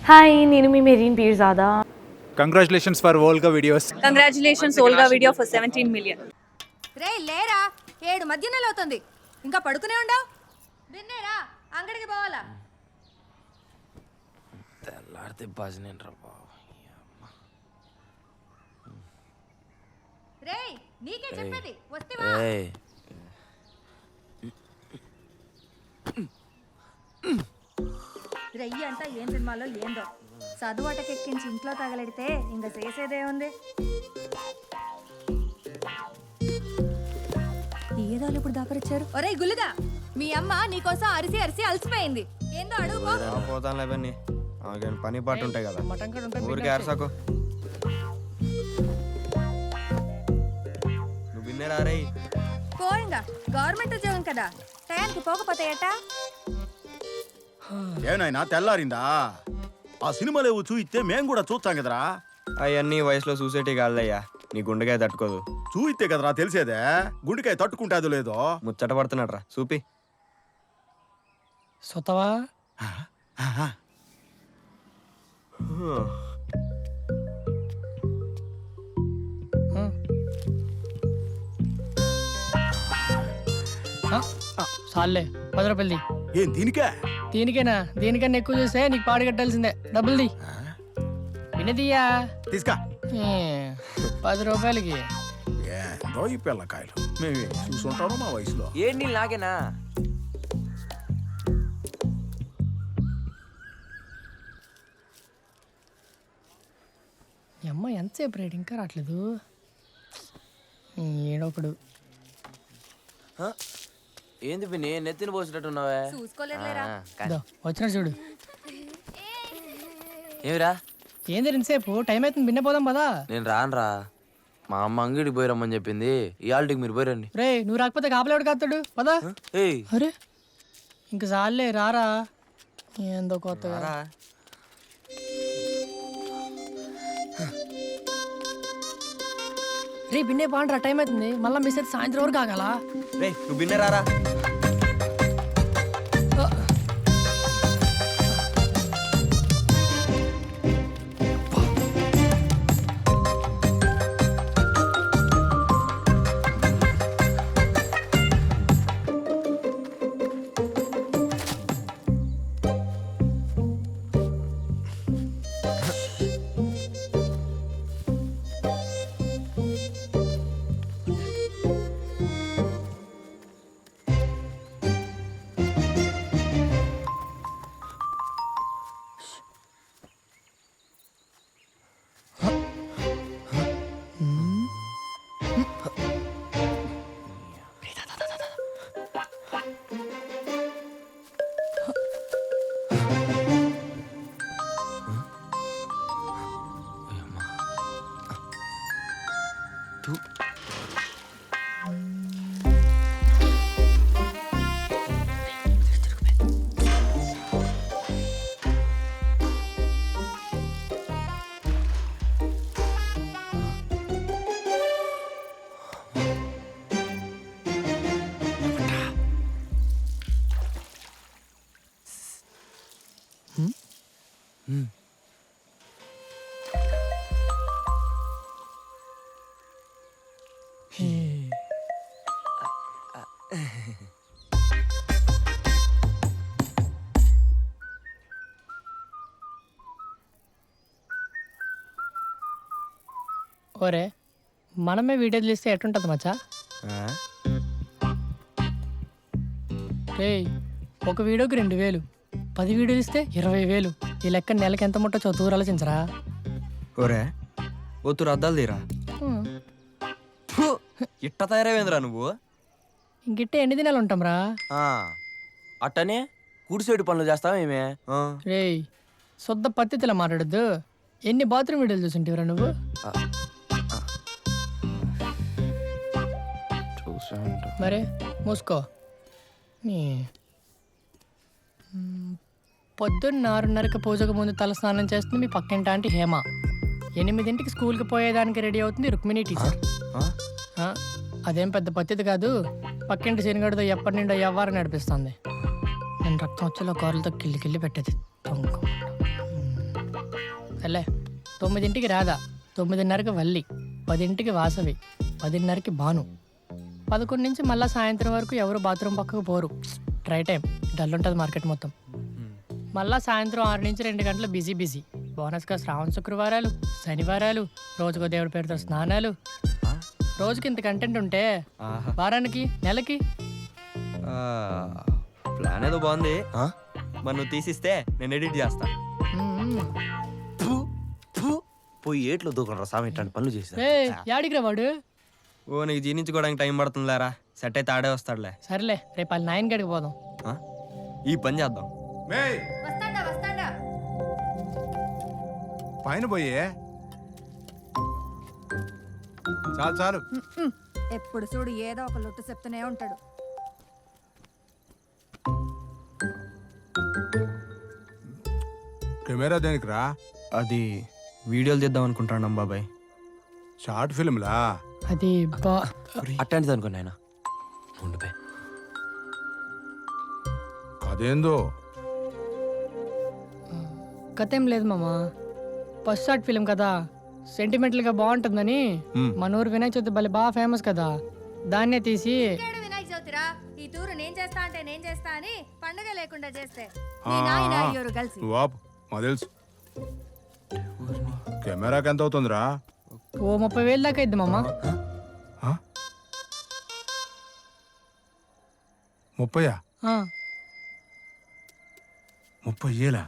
Hi, నేను మీ Merin Pirzada. Congratulations for Volga videos. Congratulations Volga video for 17 million. రే లేరా, 7 మధ్యాహ్నాలు అవుతుంది, ఇంకా పడుకునే ఉండవు. బిన్నేరా, అంగడికి పోవాలా? తెల్లారితే భజనేంట్రా బాబు. రే నీకే చెప్పేది, వస్తేవా? రెయ్యి అంతా ఏం సినిమాలో ఏందో చదువాటకెక్కించి ఇంట్లో తగలెడితే ఇంకా చేసేదేముంది? ఏదాలు ఇప్పుడు దాపరిచ్చారు. ఒరే గుల్లుగా, మీ అమ్మ నీకోసం అరిసి అరిసి అలసిపోయింది. ఏందో అడుగుకో. పోతానులే బన్నీ, పని పాటు ఉంటాయి కదా, ఊరికి అరసాకు. నువ్వు విన్నరా రే? పోయింగా, గవర్నమెంట్ ఉద్యోగం కదా, టయానికి పోకపోతే ఎట్టా? ఏనాయనా తెల్లారిందా? ఆ సినిమాలేవు చూయితే మేం కూడా చూస్తాం కదరా. అవన్నీ వయసులో చూసేటి కాదులయ్యా, నీ గుండెకాయ తట్టుకోదు. చూయితే కదరా తెలిసేదే, గుండెకాయ తట్టుకుంటాదో లేదో. ముచ్చట పడుతున్నాడ్రా చూపి. సొత్తవా సాల్లే 10 రూపాయలది. ఏం దీనికే? దీనికేనా? దీనికన్నా ఎక్కువ చూస్తే నీకు పాడు కట్టాల్సిందే. డబ్బుల్ది వినదీయా తీసుకా. 10 రూపాయలకి ఏందో ఈ పిల్లకాయలు, మేము చూసుంటాము మా వయసులో. ఏంటి నాకేనా? ఈ అమ్మ ఎంతసేపు రేటు ఇంకా రావట్లేదు. ఏడొకడు ఏంది పిన్ని నెత్తిన పోసినట్టున్నావే? చూసుకోలేదులేరా. వచ్చిన చూడు. ఏమిరా? ఏంది ఇంతసేపు? టైం అవుతుంది, బిన్న పోదాం పదా. నేను రానురా, మా అమ్మ అంగడికి పోయి రమ్మని చెప్పింది. ఇవాళకి మీరు పోయిరండి. రే నువ్వు రాకపోతే కాపలేవాడు కాస్తాడు పదా. ఏయ్ అరే ఇంక చాలే రారా, ఏందో కొత్తగా. రే బిన్నే బాగుంటారా, టైం అవుతుంది, మళ్ళీ మిస్ అయితే సాయంత్రం వరకు ఆగాల. రే నువ్వు విన్నరారా? ఓరే మనమే వీడియో తీస్తే ఎట్టుంటుంది మచ్చా? రే ఒక వీడియోకి 2000, 10 వీడియోలు ఇస్తే 20,000. ఈ లెక్క నెలకి ఎంత ముట్టో చదువు ఆలోచించరా. ఓరే ఒత్తురు అద్దాలు తీరా. ఇట్ట తయారైందిరా నువ్వు. ఇంకిట్టే ఎన్ని దినాలు ఉంటాం రా. అట్టనే కుడిసేడు పనులు చేస్తావేమే? రే శుద్ధ పద్ధతిలో మాట్లాడద్దు. ఎన్ని బాత్రూమ్ వీడియోలు చూసుంటివరా నువ్వు? మరే మూసుకో. పొద్దున్న 6:30కి పూజకు ముందు తల స్నానం చేస్తుంది మీ పక్కింటి ఆంటీ హేమ. 8ంటికి స్కూల్కి పోయేదానికి రెడీ అవుతుంది రుక్మిణి టీచర్. అదేం పెద్ద పద్ధతి కాదు. పక్కింటి శనిగడితో ఎప్పటి నుండో ఎవ్వరు నడిపిస్తుంది. నేను రక్తం వచ్చేలో కారులతో కిల్లి పెట్టేది. తెల్లే 9ంటికి రాధా, 9:30కి వల్లి, 10ంటికి వాసవి, 10:30కి భాను, 11 నుంచి మళ్ళీ సాయంత్రం వరకు ఎవరు బాత్రూమ్ పక్కకు పోరు. ట్రై టైం డల్ ఉంటుంది మార్కెట్ మొత్తం. మళ్ళా సాయంత్రం 6 నుంచి 2 గంటలు బిజీ బిజీ. బోనస్గా శ్రావణ శుక్రవారాలు, శనివారాలు, రోజుకో దేవుడి పేరుతో స్నానాలు. రోజుకి ఇంత కంటెంట్ ఉంటే వారానికి, నెలకి ప్లాన్ ఏదో బాగుంది. మరి నువ్వు తీసిస్తే నేను ఎడిట్ చేస్తా. పోయి ఏట్లో దూకండ్రా సామి, ఇట్లాంటి పనులు చేశా. యాడికి రా వాడు? ఓ నీకు జీర్ణించుకోవడానికి టైం పడుతుందిలేరా. సెట్ అయితే ఆడే వస్తాడులే. సరేలే, రేపు వాళ్ళ 9 గడికి పోదాం. ఆ? ఈ పని చేద్దాం. వస్తాడా వస్తాడా? పైన పోయే చాలు చాలు. ఎప్పుడు చూడు ఏదో ఒక లొట్టు చెప్తూనే ఉంటాడు. కెమెరా దేనికి రా? అది వీడియోలు తీద్దాం అనుకుంటున్నాం బాబాయ్. షార్ట్ ఫిల్మ్లా? అది అట్లాంటిది అనుకో నాయన. ఉండిపోయి అదేందో కథ ఏం లేదు మామ. ఫస్ట్ షార్ట్ ఫిలిం కదా, సెంటిమెంటల్గా బాగుంటుందని మన ఊరు వినాయక చవితి భలే బాగా ఫేమస్ కదా, దాన్నే తీసి. ఏడు వినాయక చవితిరా, ఈ తూరు నేను చేస్తా అంటే నేను చేస్తా అని పండుగ లేకుండా చేస్తే మీ నాయన అయ్యోరు కలిసి. వాప్ మా తెలుసు. కెమెరాకి ఎంత అవుతుందిరా? ఓ 30,000 దాకా అయింది మామ. 30? ఆ, 30,000?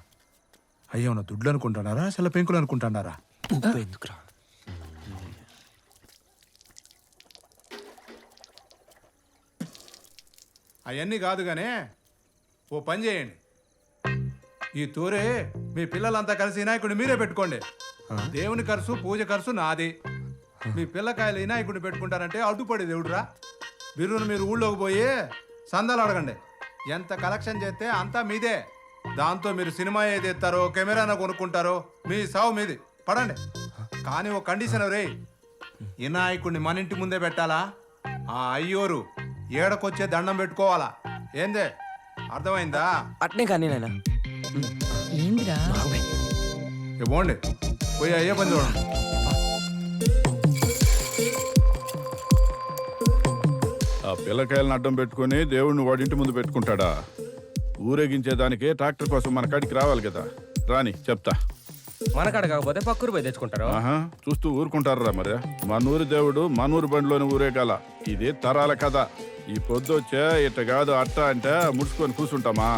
అయ్యో నా దుడ్లు అనుకుంటున్నారా, అసలు పెంకులు అనుకుంటున్నారా? ఉప్పు ఎందుకురా? అవన్నీ కాదు గానే ఓ పని చేయండి. ఈ తూరే మీ పిల్లలంతా కలిసి వినాయకుడిని మీరే పెట్టుకోండి. దేవుని ఖర్చు, పూజ ఖర్చు నాది. మీ పిల్లకాయలు వినాయకుడిని పెట్టుకుంటారంటే అడ్డుపడి దేవుడురా. బిర్రును మీరు ఊళ్ళోకి పోయి సందాలు అడగండి. ఎంత కలెక్షన్ చేస్తే అంతా మీదే. దాంతో మీరు సినిమా ఏది ఎత్తారో, కెమెరాను కొనుక్కుంటారో మీ సావు మీది. పడండి. కానీ ఓ కండిషన్ రే, వినాయకుడిని మన ఇంటి ముందే పెట్టాలా. ఆ అయ్యోరు ఏడకొచ్చే దండం పెట్టుకోవాలా. ఏందే, అర్థమైందా? అట్నే కానీ నాయన. ఏందిరా? పోండి, పోయి అయ్యే పని చూడండి. ఆ పిల్లకాయలను అడ్డం పెట్టుకుని దేవుడిని వాడింటి ముందు పెట్టుకుంటాడా? ఊరేగించేదానికి ట్రాక్టర్ కోసం మన కాడికి రావాలి కదా. రాని చెప్తా. మన కాడ కాకపోతే పక్కూరు పోయి తెచ్చుకుంటారు. ఆహా, చూస్తూ ఊరుకుంటారా మరి? మనూరు దేవుడు మనూరు బండిలోని ఊరేగాల. ఇది తరాల కథ. ఈ పొద్దు వచ్చే ఇట్ట కాదు అట్ట అంటే ముడుచుకొని కూర్చుంటామా?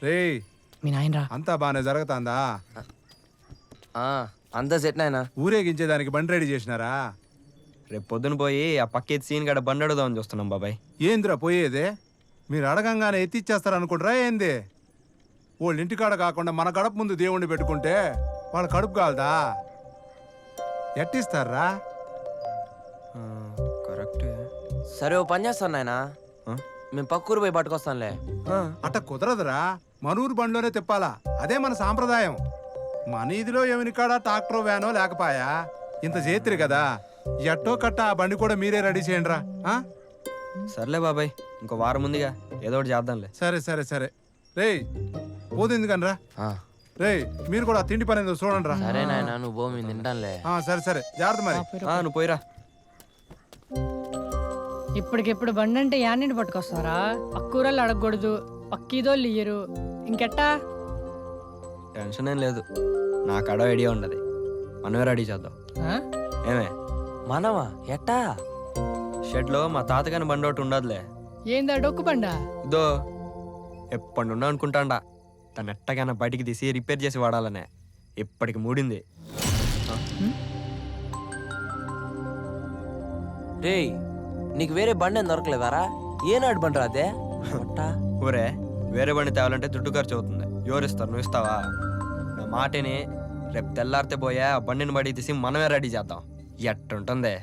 రే, మీ నాయనరా? అంతా బాగానే జరుగుతుందా? అంతా సెట్ నాయన. ఊరేగించేదానికి బండి రెడీ చేసినారా? రేపు పొద్దున పోయి ఆ పక్కేది సీన్ గడ బండి అడుగుదామని చూస్తున్నాం బాబాయ్. ఏందిరా పోయేదే? మీరు అడగంగానే ఎత్తిచ్చేస్తారనుకుంటారా ఏంది? వాళ్ళ ఇంటికాడ కాకుండా మన గడప ముందు దేవుణ్ణి పెట్టుకుంటే వాళ్ళ కడుపు కాలదా? ఎట్టిస్తారా? కరెక్టే. సరే ఓ పని చేస్తాను నాయన, మేము పక్కూరు పోయి పట్టుకొస్తానులే. అట్ట కుదరదురా. మనూరు బండిలోనే తిప్పాలా. అదే మన సాంప్రదాయం. మన ఇదిలో ఏమిని కాడ ట్రాక్టర్ వ్యానో లేకపాయా. ఇంత చేతిరి కదా, ఎట్టో కట్ట ఆ బండి కూడా మీరే రెడీ చేయండిరా. సర్లే బాబాయ్, ఇంకో వారం ముందుగా ఏదో ఒకటి చేద్దాంలే. సరే సరే సరే. రేయ్ పోతుంది కనరా. రేయ్ మీరు కూడా తిండి పని ఏందో చూడండి రా. సరే నాయన, నువ్వు భూమి తింటానులే. సరే సరే, జాగ్రత్త మరి. నువ్వు పోయిరా. ఇప్పటికిప్పుడు బండి అంటే యాన్ని పట్టుకొస్తారా? పక్కూరళ్ళు అడగకూడదు, పక్కీదోళ్ళు ఇయ్యరు, ఇంకెట్టా? టెన్షన్ ఏం లేదు, నా కాడ ఐడియా ఉండదు. మనమే రెడీ చేద్దాం. ఏమే మనమా? ఎట్టా? షెడ్లో మా తాతగాని బండి ఒకటి ఉండదులే. ఏందా డొక్కు బండా? ఇదో ఎప్పటి ఉన్నా అనుకుంటాండా తను ఎట్టగానే బయటికి తీసి రిపేర్ చేసి వాడాలనే. ఇప్పటికి మూడింది. రేయ్, నీకు వేరే బండి ఏం దొరకలేదారా? ఏనాడు బండి రాదే? ఊరే వేరే బండి తేవాలంటే దుడ్డు ఖర్చు అవుతుంది. ఎవరిస్తారు? నువ్వు ఇస్తావా? నా మాటని రేపు తెల్లారితే పోయా ఆ బండిని బయటికి తీసి మనమే రెడీ చేద్దాం. ఎట్టుంటుంది?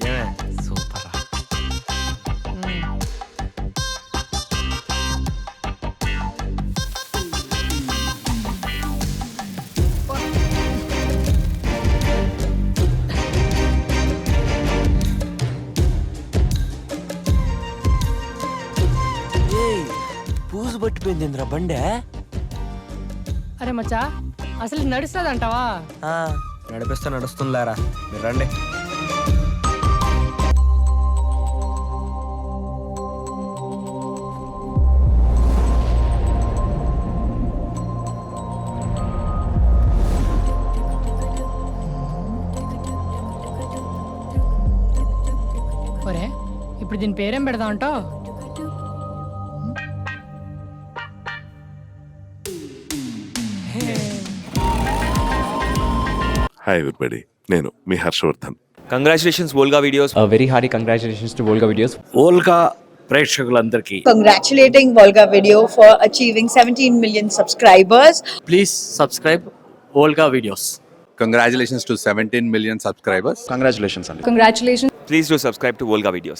ఏమే సూపర్. పోయిందింద్ర బండే అరే మచ్చా అసలు ఇది నడుస్తుందంటావా? నడిపిస్తే నడుస్తుందిలేరా, మీరు రండి. ఒరే ఇప్పుడు దీని పేరేం పెడదాం అంటావు? హాయ్ ఎవ్రీబడి, నేను మీ Harshavardhan. Congratulations Volga videos. Very hearty congratulations to Volga videos. Volga ప్రేక్షకులందరికీ Congratulating Volga Video for achieving 17 million subscribers. Please subscribe Volga videos. Congratulations to 17 million subscribers. Congratulations అండి. Congratulations. Please do subscribe to Volga videos.